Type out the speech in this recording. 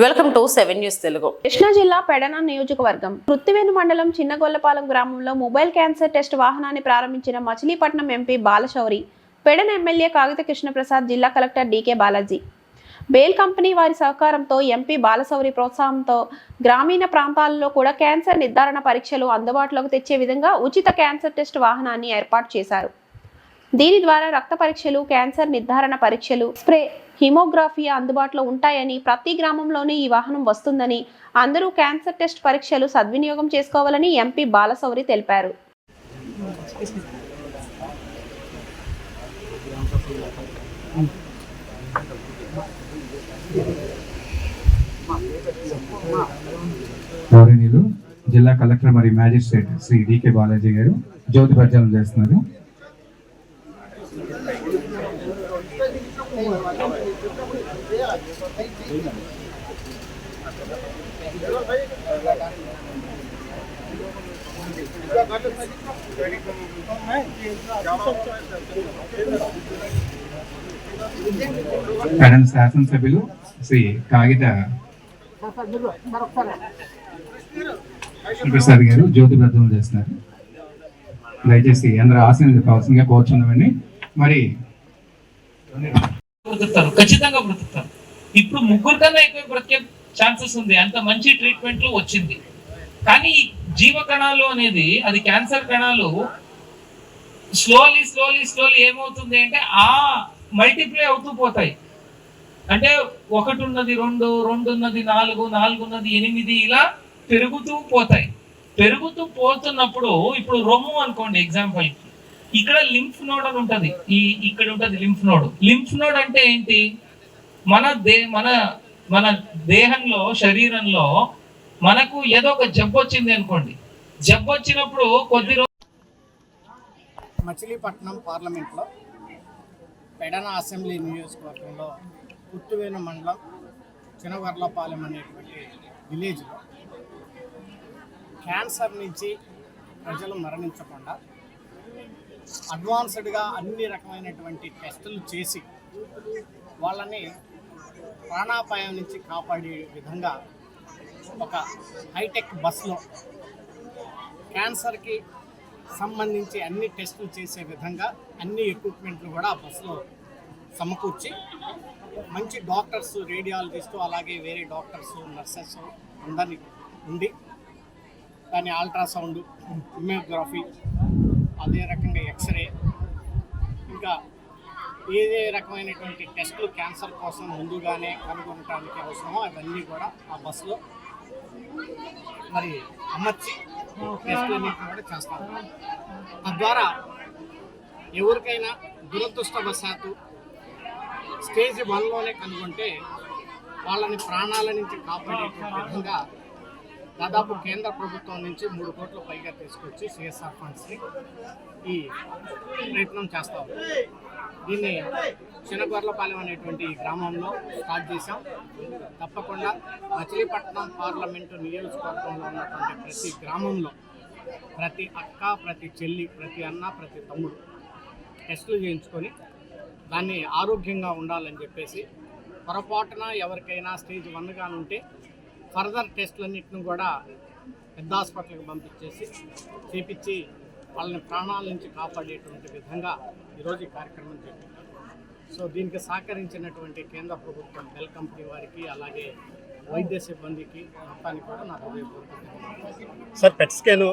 Welcome to 7 news Telugu. Krishna జిల్లా పెడన నియోజకవర్గం కృత్తివేణు మండలం చిన్నగొల్లపాలెం గ్రామంలో మొబైల్ క్యాన్సర్ టెస్ట్ వాహనాన్ని ప్రారంభించిన మచిలీపట్నం ఎంపీ బాలశౌరి, పెడన ఎమ్మెల్యే కాగిత కృష్ణప్రసాద్, జిల్లా కలెక్టర్ డీకే బాలాజీ. బేల్ కంపెనీ వారి సహకారంతో ఎంపీ బాలశౌరి ప్రోత్సాహంతో గ్రామీణ ప్రాంతాలలో కూడా క్యాన్సర్ నిర్ధారణ పరీక్షలు అందుబాటులోకి తెచ్చే విధంగా ఉచిత క్యాన్సర్ టెస్ట్ వాహనాన్ని ఏర్పాటు చేశారు. దీని ద్వారా రక్త పరీక్షలు, క్యాన్సర్ నిర్ధారణ పరీక్షలు, స్ప్రే, హిమోగ్రఫీ అందుబాటులో ఉంటాయని, ప్రతి గ్రామంలోనే ఈ వాహనం వస్తుందని, అందరూ క్యాన్సర్ టెస్ట్ పరీక్షలు సద్వినియోగం చేసుకోవాలని ఎంపీ బాలశౌరి తెలిపారు. గౌరవనీయులు జిల్లా కలెక్టర్ మరియు మ్యాజిస్ట్రేట్ శ్రీ డీకే బాలాజీ గారు జ్యోతి ప్రజ్వలన చేస్తున్నారు. పెడన శాసనసభ్యులు శ్రీ కాగిత ప్రసాద్ గారు జ్యోతి ప్రజ్వలన చేస్తున్నారు. దయచేసి అందరూ ఆశీర్వాదం కావాల్సిందిగా కోరుచున్నామండి. మరి ఖచ్చితంగా బ్రతుకుతారు. ఇప్పుడు ముగ్గురు కన్నా ఎక్కువ బ్రతికే ఛాన్సెస్ ఉంది, అంత మంచి ట్రీట్మెంట్ వచ్చింది. కానీ జీవ కణాలు అనేది, అది క్యాన్సర్ కణాలు స్లోలీ ఏమవుతుంది అంటే ఆ మల్టిప్లై అవుతూ పోతాయి. అంటే 1 ఉన్నది 2, 2 ఉన్నది 4, 4 ఉన్నది 8 ఇలా పెరుగుతూ పోతాయి. పెరుగుతూ పోతున్నప్పుడు ఇప్పుడు రొమ్ము అనుకోండి ఎగ్జాంపుల్, ఇక్కడ లింఫ్ నోడ్ అని ఉంటది, ఇక్కడ ఉంటది లింఫ్ నోడ్. లింఫ్ నోడ్ అంటే ఏంటి? మన దేహంలో, శరీరంలో మనకు ఏదో ఒక జబ్బు వచ్చింది అనుకోండి. జబ్బు వచ్చినప్పుడు కొద్ది రోజు మచిలీపట్నం పార్లమెంట్లో పెడన అసెంబ్లీ నియోజకవర్గంలో కృత్తివేణు మండలం చిన్నగొల్లపాలెం అనేటువంటి విలేజ్లో క్యాన్సర్ నుంచి ప్రజలు మరణించకుండా అడ్వాన్స్డ్గా అన్ని రకమైనటువంటి టెస్టులు చేసి వాళ్ళని ప్రాణాపాయం నుంచి కాపాడే విధంగా ఒక హైటెక్ బస్సులో క్యాన్సర్కి సంబంధించి అన్ని టెస్టులు చేసే విధంగా అన్ని ఎక్విప్మెంట్లు కూడా ఆ బస్సులో సమకూర్చి మంచి డాక్టర్స్, రేడియాలజిస్టు, అలాగే వేరే డాక్టర్స్, నర్సెస్ అందరినీ ఉండి దాని అల్ట్రాసౌండ్, హిమోగ్రఫీ, అదే రకంగా ఎక్స్రే, ఇంకా ఏదే రకమైనటువంటి టెస్టులు క్యాన్సర్ కోసం ముందుగానే కనుగొనడానికి అవసరమో అవన్నీ కూడా ఆ బస్సులో మరి అమర్చి టెస్టులన్నింటినీ కూడా చేస్తారు. తద్వారా ఎవరికైనా దురదృష్టవశాత్తు స్టేజ్ 1లోనే కనుగొంటే వాళ్ళని ప్రాణాల నుంచి కాపాడేటువంటి విధంగా దాదాపు కేంద్ర ప్రభుత్వం నుంచి 3 కోట్ల పైగా తీసుకొచ్చి సిఎస్ఆర్ ఫండ్స్ని ఈ ప్రయత్నం చేస్తాం. దీన్ని చిన్నగొల్లపాలెం అనేటువంటి గ్రామంలో స్టార్ట్ చేశాం. తప్పకుండా మచిలీపట్నం పార్లమెంటు నియోజకవర్గంలో ఉన్నటువంటి ప్రతి గ్రామంలో ప్రతి అక్క, ప్రతి చెల్లి, ప్రతి అన్న, ప్రతి తమ్ముడు టెస్టులు చేయించుకొని దాన్ని ఆరోగ్యంగా ఉండాలని చెప్పేసి, పొరపాటున ఎవరికైనా స్టేజ్ 1గా ఉంటే ఫర్దర్ టెస్టులన్నింటిని కూడా పెద్ద హాస్పిటల్కి పంపించేసి చేపించి వాళ్ళని ప్రాణాల నుంచి కాపాడేటువంటి విధంగా ఈరోజు ఈ కార్యక్రమం చేపట్టారు. సో దీనికి సహకరించినటువంటి కేంద్ర ప్రభుత్వం, బెల్ కంపెనీ వారికి, అలాగే వైద్య సిబ్బందికి మొత్తానికి కూడా నా హృదయపూర్వక. Sir PET scan